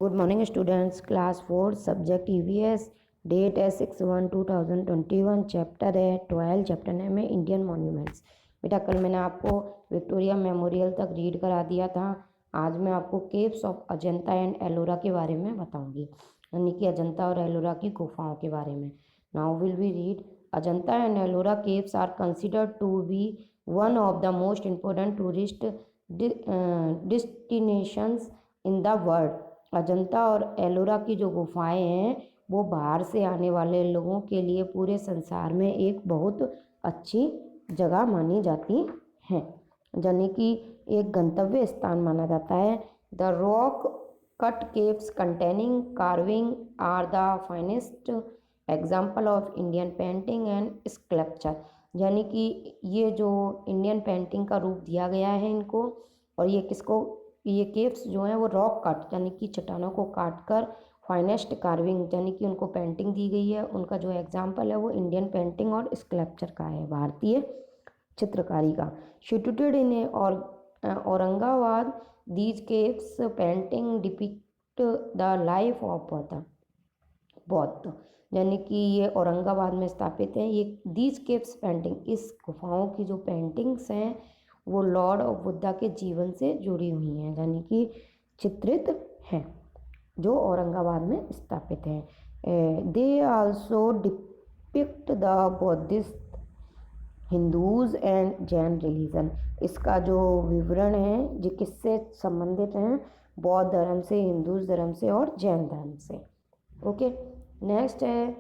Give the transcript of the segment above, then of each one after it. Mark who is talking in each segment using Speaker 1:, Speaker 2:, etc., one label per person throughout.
Speaker 1: Good morning students. Class 4 subject EVS. Date है 6/1/2021। Chapter है 12। Chapter name है Indian monuments. बेटा कल मैंने आपको विक्टोरिया मेमोरियल तक रीड करा दिया था। आज मैं आपको caves of Ajanta and Ellora के बारे में बताऊंगी, यानी कि अजंता और एलोरा की गुफाओं के बारे में। Now will we read. Ajanta and Ellora caves are considered to be one of the most important tourist destinations in the world. Ajanta और एलोरा की जो गुफाएं हैं वो बाहर से आने वाले लोगों के लिए पूरे संसार में एक बहुत अच्छी जगह मानी जाती हैं, यानी कि एक गंतव्य स्थान माना जाता है। The rock cut caves containing carving are the finest example of Indian painting and sculpture, यानी कि ये जो इंडियन पेंटिंग का रूप दिया गया है इनको, और ये किसको, ये केव्स जो हैं वो रॉक कट यानी कि चट्टानों को काट कर फाइनेस्ट कार्विंग यानी कि उनको पेंटिंग दी गई है। उनका जो एग्जाम्पल है वो इंडियन पेंटिंग और स्कल्पचर का है, भारतीय चित्रकारी का। Situated in Aurangabad, these caves painting depict the life of बौद्ध, यानी कि ये औरंगाबाद में स्थापित है। ये दीज केव्स पेंटिंग, इस गुफाओं की जो पेंटिंग्स हैं वो लॉर्ड ऑफ बुद्धा के जीवन से जुड़ी हुई हैं, यानी कि चित्रित हैं, जो औरंगाबाद में स्थापित हैं। They also depict the Buddhist Hindus and Jain religion. इसका जो विवरण है जो किससे संबंधित हैं, बौद्ध धर्म से, हिंदू धर्म से और जैन धर्म से। ओके, नेक्स्ट है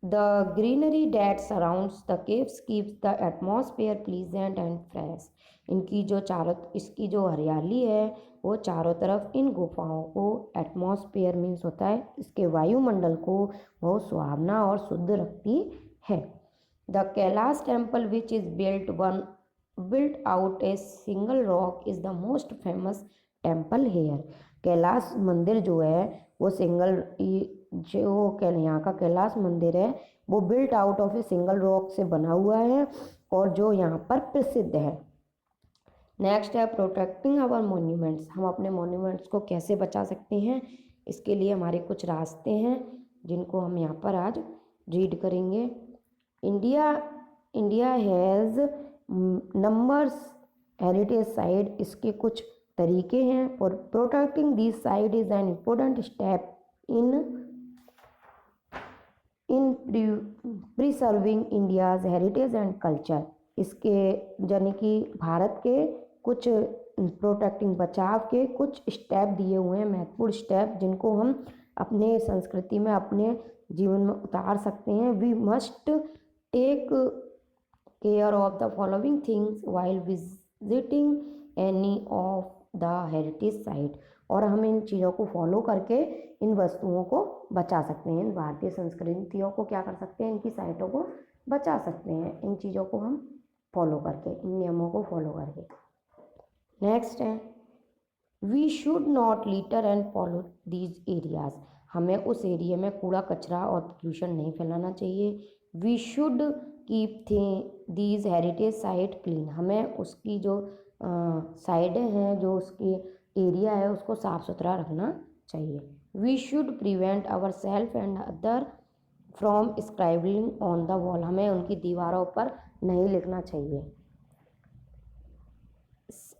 Speaker 1: the greenery that surrounds the caves keeps the atmosphere pleasant and fresh. इसकी जो हरियाली है वो चारों तरफ इन गुफाओं को, एटमॉस्फेयर मीन्स होता है इसके वायुमंडल को, बहुत सुहावना और शुद्ध रखती है। The Kailash temple which is built out a single rock is the most famous temple here। Kailash मंदिर जो है वो यहाँ का कैलाश मंदिर है वो built out of a single rock से बना हुआ है और जो यहाँ पर प्रसिद्ध है। नेक्स्ट है प्रोटेक्टिंग आवर मॉन्यूमेंट्स। हम अपने मॉन्यूमेंट्स को कैसे बचा सकते हैं, इसके लिए हमारे कुछ रास्ते हैं जिनको हम यहाँ पर आज रीड करेंगे। India has numbers heritage site. इसके कुछ तरीके हैं। For protecting this site is an important step in preserving India's heritage and culture. इसके यानी कि भारत के कुछ प्रोटेक्टिंग, बचाव के कुछ स्टेप दिए हुए हैं, महत्वपूर्ण स्टेप जिनको हम अपने संस्कृति में, अपने जीवन में उतार सकते हैं। We must take care of the following things while visiting any of the heritage site. और हम इन चीज़ों को फॉलो करके इन वस्तुओं को बचा सकते हैं, इन भारतीय संस्कृतियों को क्या कर सकते हैं, इनकी साइटों को बचा सकते हैं, इन चीज़ों को हम फॉलो करके, इन नियमों को फॉलो करके। नेक्स्ट है we should not litter and pollute these areas. हमें उस एरिया में कूड़ा कचरा और प्रदूषण नहीं फैलाना चाहिए। We should keep these heritage site clean. हमें उसकी जो साइडें हैं, जो उसकी एरिया है, उसको साफ सुथरा रखना चाहिए। We should prevent our self and other from scribing on the wall. हमें उनकी दीवारों पर नहीं लिखना चाहिए।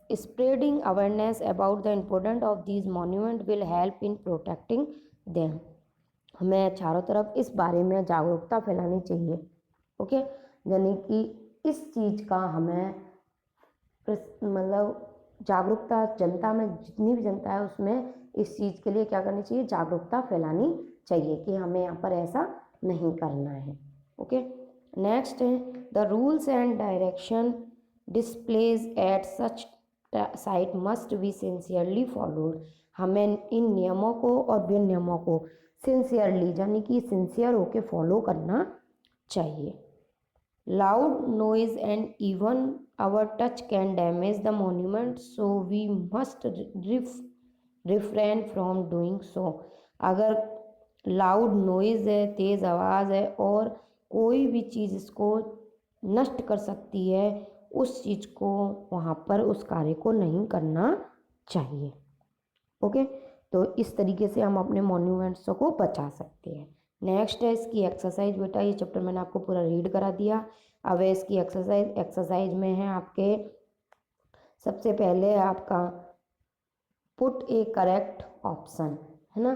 Speaker 1: Spreading awareness about the importance of these monuments will help in protecting them। हमें चारों तरफ इस बारे में जागरूकता फैलानी चाहिए। ओके, यानी कि इस चीज़ का हमें मतलब जागरूकता, जनता में जितनी भी जनता है उसमें इस चीज़ के लिए क्या करनी चाहिए, जागरूकता फैलानी चाहिए कि हमें यहाँ पर ऐसा नहीं करना है। ओके, नेक्स्ट है the rules and direction displays at such site must be sincerely followed. हमें इन नियमों को और बिन नियमों को सिंसियरली यानी कि सिंसियर होकर फॉलो करना चाहिए। Loud noise and even our touch can damage the monument, so we must refrain from doing so. अगर लाउड नॉइज है, तेज़ आवाज़ है और कोई भी चीज़ इसको नष्ट कर सकती है, उस चीज़ को वहाँ पर, उस कार्य को नहीं करना चाहिए। ओके, तो इस तरीके से हम अपने मॉन्यूमेंट्स को बचा सकते हैं। नेक्स्ट है इसकी एक्सरसाइज। बेटा ये चैप्टर मैंने आपको पूरा रीड करा दिया। अब है इसकी एक्सरसाइज में है आपके सबसे पहले आपका पुट ए करेक्ट ऑप्शन, है ना।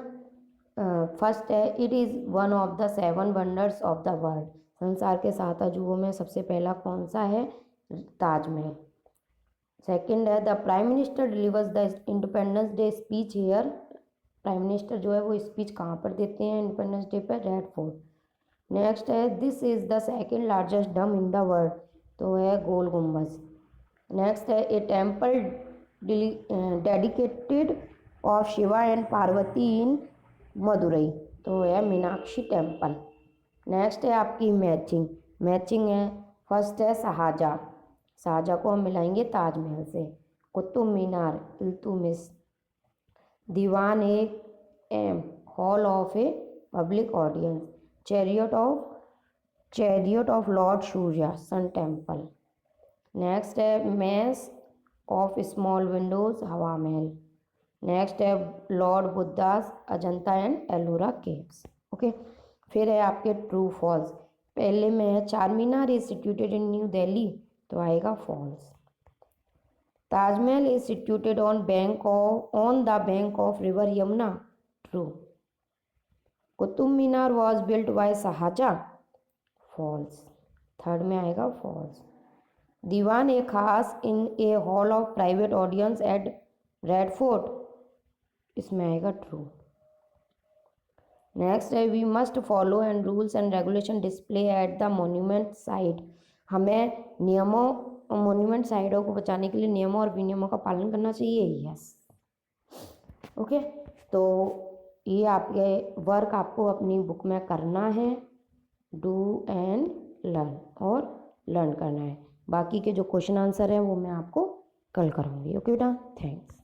Speaker 1: फर्स्ट है it is one of the 7 wonders of the world. संसार के 7 अजूबों में सबसे पहला कौन सा है? ताजमहल। सेकंड है the prime minister delivers the Independence Day speech here. Prime minister जो है वो स्पीच कहाँ पर देते हैं इंडिपेंडेंस डे पर? Red Fort. नेक्स्ट है this is the second largest dam in the world, तो है गोल गुम्बज। नेक्स्ट है a temple dedicated of Shiva and Parvati in Madurai, तो है मीनाक्षी टेम्पल। नेक्स्ट है आपकी मैचिंग है। फर्स्ट है शाहजहाँ को हम मिलाएंगे ताजमहल से। Qutub Minar Iltutmish. Diwan e hall of a public audience. Chariot of lord Surya sun temple. Next है maze of small windows Hawa Mahal. Next है lord Buddha's Ajanta and Ellora caves. Okay, फिर है आपके ट्रू फॉल्स। पहले में है Charminar is situated in New Delhi, तो आएगा false. Taj Mahal is situated on the bank of river Yamuna, true. Qutub Minar was built by Shahjahan, false. Third में आएगा false. Diwan e Khas in a hall of private audience at red fort, इसमें आएगा ट्रू। नेक्स्ट है we must follow and rules and regulation display at the monument site. हमें monument साइटों को बचाने के लिए नियमों और विनियमों का पालन करना चाहिए, यस। ओके, तो ये आपके वर्क आपको अपनी बुक में करना है, डू एंड लर्न, और लर्न करना है। बाकी के जो क्वेश्चन आंसर है वो मैं आपको कल करूँगी। ओके बेटा, थैंक्स।